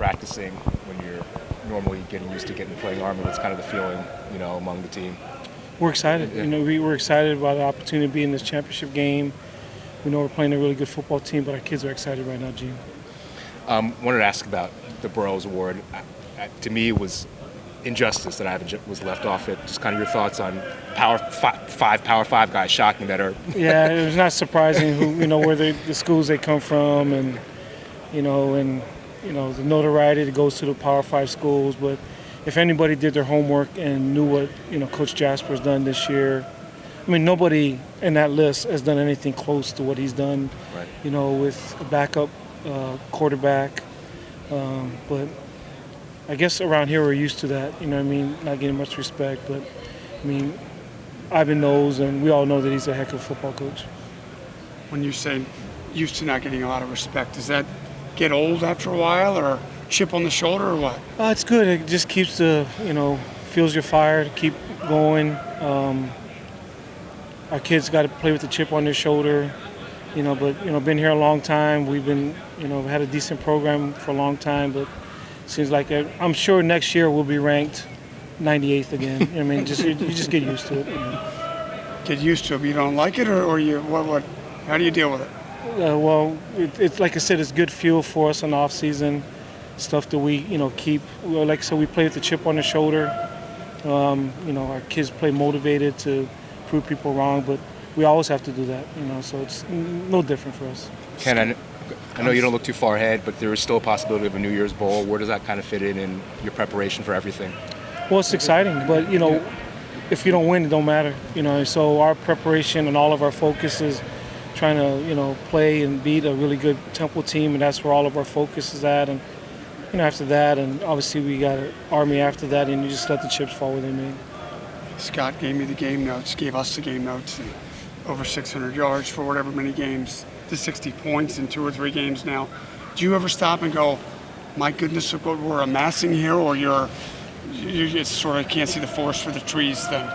practicing when you're normally getting used to playing Army? What's kind of the feeling, among the team? We're excited. Yeah. We were excited about the opportunity to be in this championship game. We know we're playing a really good football team, but our kids are excited right now, Gene. Wanted to ask about the Burroughs Award. To me, it was injustice that was left off it. Just kind of your thoughts on Power Five guys, shocking that are. Yeah, it was not surprising who where the schools they come from, and the notoriety that goes to the Power 5 schools. But if anybody did their homework and knew what Coach Jasper's done this year, I mean, nobody in that list has done anything close to what he's done. Right. With a backup quarterback. But I guess around here we're used to that. Not getting much respect. But Ivan knows, and we all know that he's a heck of a football coach. When you say used to not getting a lot of respect, does that get old after a while, or chip on the shoulder, or what? It's good. It just keeps fuels your fire to keep going. Our kids got to play with the chip on their shoulder, but been here a long time. We've been, had a decent program for a long time, but it seems like I'm sure next year we'll be ranked 98th again. You just get used to it. Get used to it, but you don't like it, or you what? How do you deal with it? Well, it's like I said, it's good fuel for us in the off season. Stuff that we, keep. Like I said, we play with the chip on the shoulder. Our kids play motivated to prove people wrong, but we always have to do that. So it's no different for us. Ken, I know you don't look too far ahead, but there is still a possibility of a New Year's Bowl. Where does that kind of fit in your preparation for everything? Well, it's exciting, but if you don't win, it don't matter. So our preparation and all of our focus is trying to play and beat a really good Temple team, and that's where all of our focus is at. And after that, and obviously we got an Army after that, and you just let the chips fall where they may. Scott gave me the game notes, gave us the game notes. Over 600 yards for whatever many games, to 60 points in 2 or 3 games now. Do you ever stop and go, my goodness, look what we're amassing here, or you just sort of can't see the forest for the trees then?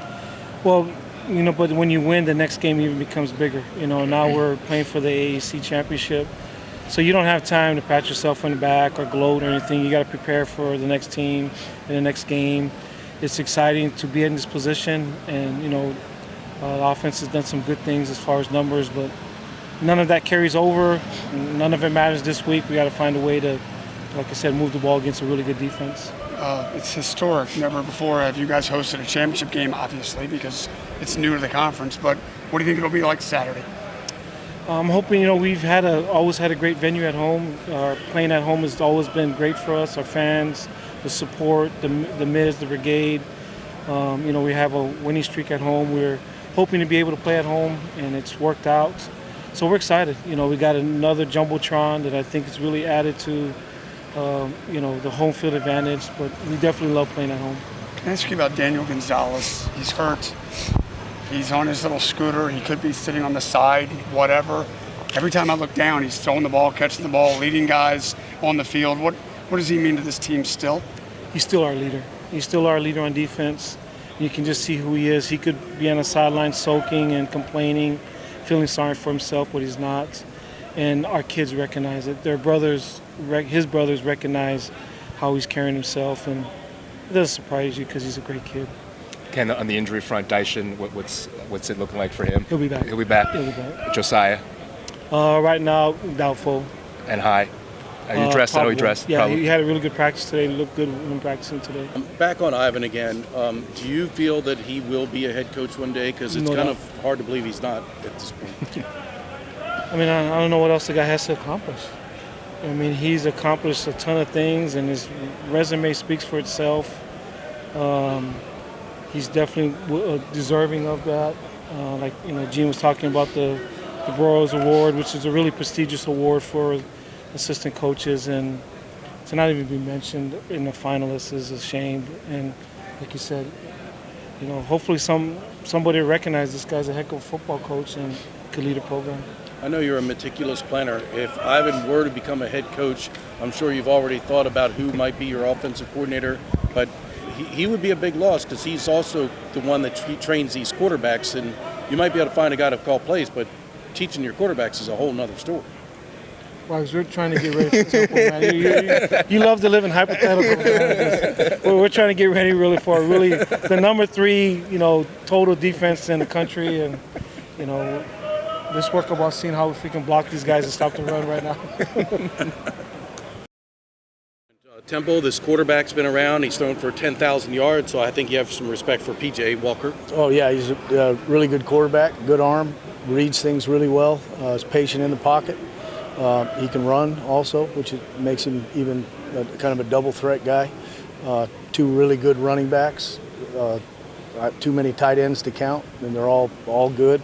Well, but when you win, the next game even becomes bigger. Now we're playing for the AAC championship. So you don't have time to pat yourself on the back or gloat or anything. You got to prepare for the next team and the next game. It's exciting to be in this position, and the offense has done some good things as far as numbers, but none of that carries over. None of it matters this week. We got to find a way to, like I said, move the ball against a really good defense. It's historic. Never before have you guys hosted a championship game, obviously, because it's new to the conference. But what do you think it'll be like Saturday? I'm hoping, we've always had a great venue at home. Our playing at home has always been great for us. Our fans, the support, the Miz, the brigade. We have a winning streak at home. We're hoping to be able to play at home, and it's worked out. So we're excited. We got another Jumbotron that I think is really added to, the home field advantage. But we definitely love playing at home. Can I ask you about Daniel Gonzalez? He's hurt. He's on his little scooter. He could be sitting on the side, whatever. Every time I look down, he's throwing the ball, catching the ball, leading guys on the field. What does he mean to this team still? He's still our leader. He's still our leader on defense. You can just see who he is. He could be on the sideline soaking and complaining, feeling sorry for himself, but he's not. And our kids recognize it. His brothers recognize how he's carrying himself, and it doesn't surprise you because he's a great kid. Ken, on the injury front, Dyson, what's it looking like for him? He'll be back. He'll be back. Josiah? Right now, doubtful. And High? Are you dressed? I know he dressed. Yeah, probably. he had a really good practice today. He looked good when practicing today. Back on Ivan again. Do you feel that he will be a head coach one day? Because it's kind of hard to believe he's not at this point. I don't know what else the guy has to accomplish. He's accomplished a ton of things, and his resume speaks for itself. He's definitely deserving of that. Gene was talking about the Burroughs Award, which is a really prestigious award for assistant coaches, and to not even be mentioned in the finalists is a shame. And like you said, hopefully somebody will recognize this guy's a heck of a football coach and could lead a program. I know you're a meticulous planner. If Ivan were to become a head coach, I'm sure you've already thought about who might be your offensive coordinator, but he would be a big loss because he's also the one that trains these quarterbacks, and you might be able to find a guy to call plays, but teaching your quarterbacks is a whole nother story. Well, 'cause we're trying to get ready for Temple, man. You love to live in hypotheticals, man. We're trying to get ready really for really the number 3, total defense in the country, and let's work about seeing how if we can block these guys and stop the run right now. Temple, this quarterback's been around. He's thrown for 10,000 yards, so I think you have some respect for P.J. Walker. Oh, yeah, he's a really good quarterback, good arm, reads things really well, is patient in the pocket. He can run also, which makes him even kind of a double threat guy. 2 really good running backs, too many tight ends to count, and they're all good.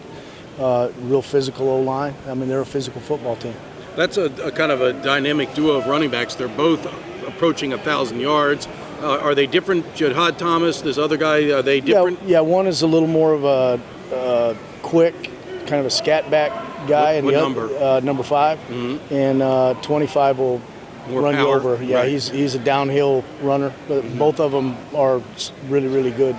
Real physical O-line. I mean, they're a physical football team. That's a kind of a dynamic duo of running backs. They're both approaching 1,000 yards. Are they different? Jihad Thomas, this other guy, are they different? Yeah, one is a little more of a quick, kind of a scat back guy. What and number? Number 5. Mm-hmm. And 25 will more run power. you over. Yeah, right. he's a downhill runner. But both of them are really, really good,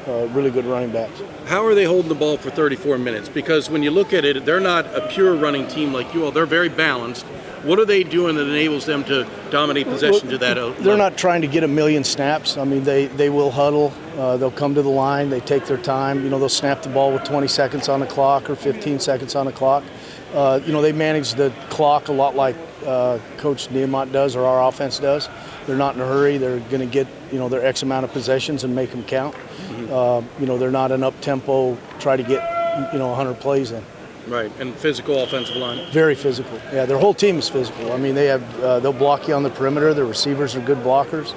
really good running backs. How are they holding the ball for 34 minutes? Because when you look at it, they're not a pure running team like you all. They're very balanced. What are they doing that enables them to dominate possession to that level? They're not trying to get a million snaps. I mean, they will huddle. They'll come to the line. They take their time. They'll snap the ball with 20 seconds on the clock or 15 seconds on the clock. They manage the clock a lot like Coach Niumatalolo does or our offense does. They're not in a hurry. They're going to get, their X amount of possessions and make them count. Mm-hmm. They're not an up-tempo, try to get, 100 plays in. Right, and physical offensive line. Very physical. Yeah, their whole team is physical. I mean, they have they'll block you on the perimeter. Their receivers are good blockers.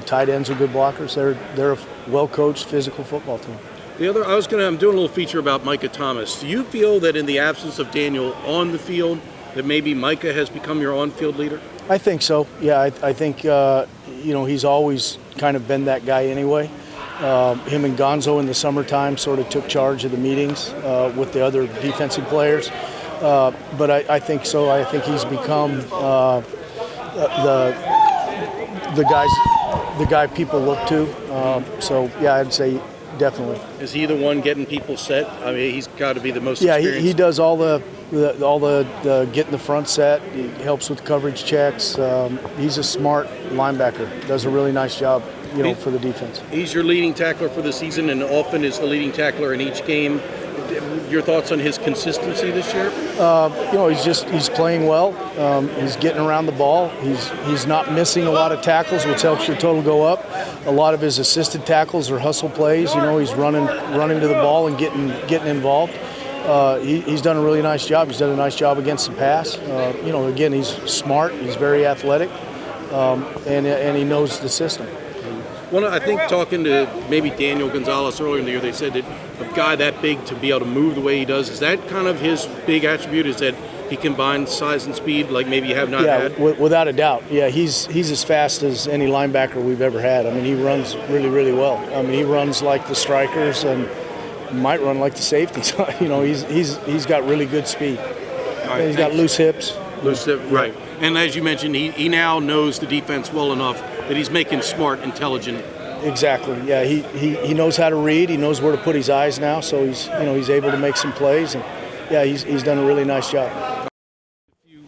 Tight ends are good blockers. They're a well-coached physical football team. I'm doing a little feature about Micah Thomas. Do you feel that in the absence of Daniel on the field, that maybe Micah has become your on-field leader? I think so. Yeah, I think he's always kind of been that guy anyway. Him and Gonzo in the summertime sort of took charge of the meetings with the other defensive players. But I think so. I think he's become the guy people look to. So yeah, I'd say definitely. Is he the one getting people set? I mean, he's got to be the most Yeah, experienced. he does all the getting the front set. He helps with coverage checks. He's a smart linebacker. Does a really nice job, for the defense. He's your leading tackler for the season, and often is the leading tackler in each game. Your thoughts on his consistency this year? He's playing well. He's getting around the ball. He's not missing a lot of tackles, which helps your total go up. A lot of his assisted tackles are hustle plays. He's running to the ball and getting involved. He's done a really nice job. He's done a nice job against the pass. Again, he's smart. He's very athletic, and he knows the system. Well, I think talking to maybe Daniel Gonzalez earlier in the year, they said that a guy that big to be able to move the way he does, is that kind of his big attribute, is that he combines size and speed like maybe you have not had? Yeah, without a doubt. Yeah, he's as fast as any linebacker we've ever had. I mean, he runs really, really well. I mean, he runs like the strikers and might run like the safeties. He's got really good speed. Right, he's got loose hips. Right. And as you mentioned, he now knows the defense well enough that he's making smart, intelligent. Exactly. Yeah, he knows how to read. He knows where to put his eyes now. So he's able to make some plays, and yeah, he's done a really nice job. You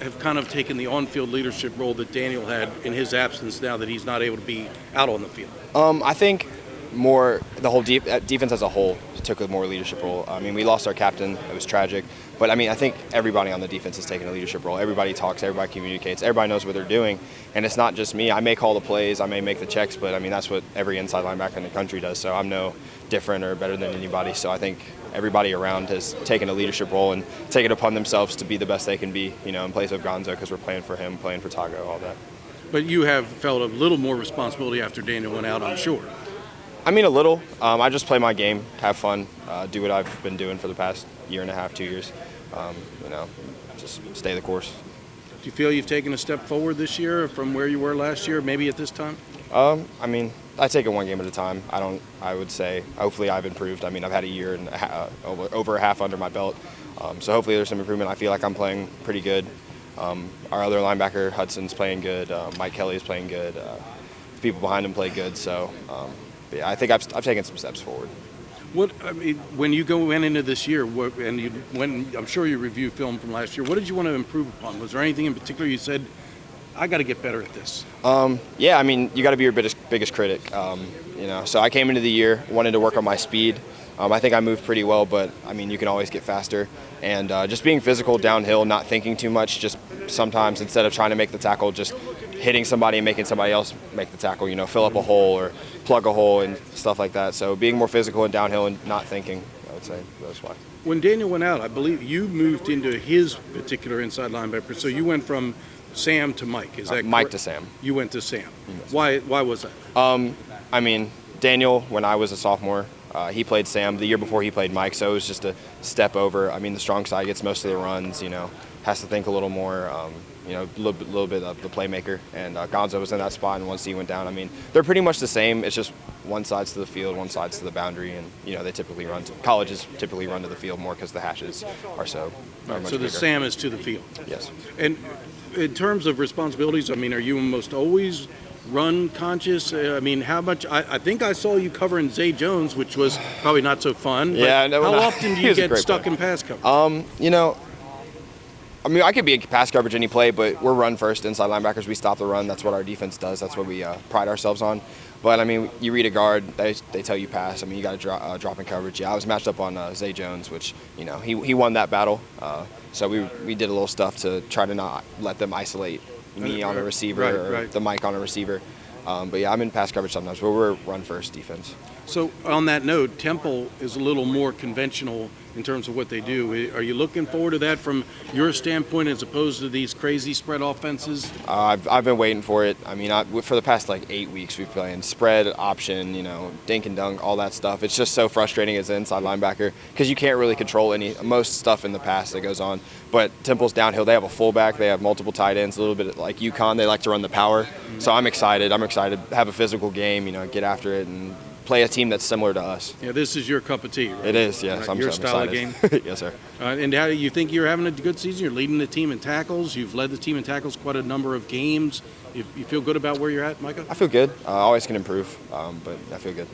have kind of taken the on-field leadership role that Daniel had in his absence now that he's not able to be out on the field. I think more the whole defense as a whole took a more leadership role. I mean, we lost our captain. It was tragic. But, I mean, I think everybody on the defense has taken a leadership role. Everybody talks, everybody communicates, everybody knows what they're doing. And it's not just me. I may call the plays, I may make the checks, but, I mean, that's what every inside linebacker in the country does. So I'm no different or better than anybody. So I think everybody around has taken a leadership role and taken it upon themselves to be the best they can be, in place of Gonzo, because we're playing for him, playing for Tago, all that. But you have felt a little more responsibility after Daniel went out, I'm sure. I mean, a little. I just play my game, have fun, do what I've been doing for the past year and a half, 2 years. Just stay the course. Do you feel you've taken a step forward this year from where you were last year, maybe at this time? I mean, I take it one game at a time. I would say, hopefully I've improved. I mean, I've had a year and over a half under my belt. So hopefully there's some improvement. I feel like I'm playing pretty good. Our other linebacker, Hudson's playing good. Mike Kelly is playing good. The people behind him play good. So, yeah, I think I've taken some steps forward. When you went into this year, I'm sure you reviewed film from last year. What did you want to improve upon? Was there anything in particular you said, I got to get better at this? Yeah, I mean, you got to be your biggest critic. So I came into the year wanted to work on my speed. I think I moved pretty well, but I mean, you can always get faster. And just being physical downhill, not thinking too much. Just sometimes instead of trying to make the tackle, just hitting somebody and making somebody else make the tackle. Fill up a hole or plug a hole and stuff like that. So being more physical and downhill and not thinking, I would say that's why. When Daniel went out, I believe you moved into his particular inside linebacker. So you went from Sam to Mike. Is that Mike correct? to Sam. You went to Sam. Yes. Why was that? I mean, Daniel, when I was a sophomore, he played Sam. The year before he played Mike, so it was just a step over. I mean, the strong side gets most of the runs, has to think a little more, a little bit of the playmaker. And Gonzo was in that spot, and once he went down, I mean, they're pretty much the same. It's just one side's to the field, one side's to the boundary, and, they typically colleges typically run to the field more because the hashes are so much So the bigger. Sam is to the field. Yes. And in terms of responsibilities, I mean, are you almost always run conscious? I mean, how much? I think I saw you covering Zay Jones, which was probably not so fun. Yeah, no, how no. often do He you was a get great stuck player. in pass coverage? I mean, I could be in pass coverage any play, but we're run first inside linebackers. We stop the run. That's what our defense does. That's what we pride ourselves on. But, I mean, you read a guard, they tell you pass. I mean, you got to drop in coverage. Yeah, I was matched up on Zay Jones, which, he won that battle. So we did a little stuff to try to not let them isolate me on a receiver or the Mike on a receiver. But, yeah, I'm in pass coverage sometimes, but we're run first defense. So on that note, Temple is a little more conventional in terms of what they do. Are you looking forward to that from your standpoint as opposed to these crazy spread offenses? I've been waiting for it. I mean, for the past 8 weeks we've playing spread, option, dink and dunk, all that stuff. It's just so frustrating as an inside linebacker because you can't really control most stuff in the pass that goes on. But Temple's downhill. They have a fullback. They have multiple tight ends. A little bit like UConn. They like to run the power. So I'm excited. I'm excited to have a physical game. Get after it and play a team that's similar to us. Yeah, this is your cup of tea, right? It is, yes. Right, your I'm style excited. of game. Yes, sir. And how do you think you're having a good season? You're leading the team in tackles. You've led the team in tackles quite a number of games. You feel good about where you're at, Micah? I feel good. I always can improve, but I feel good.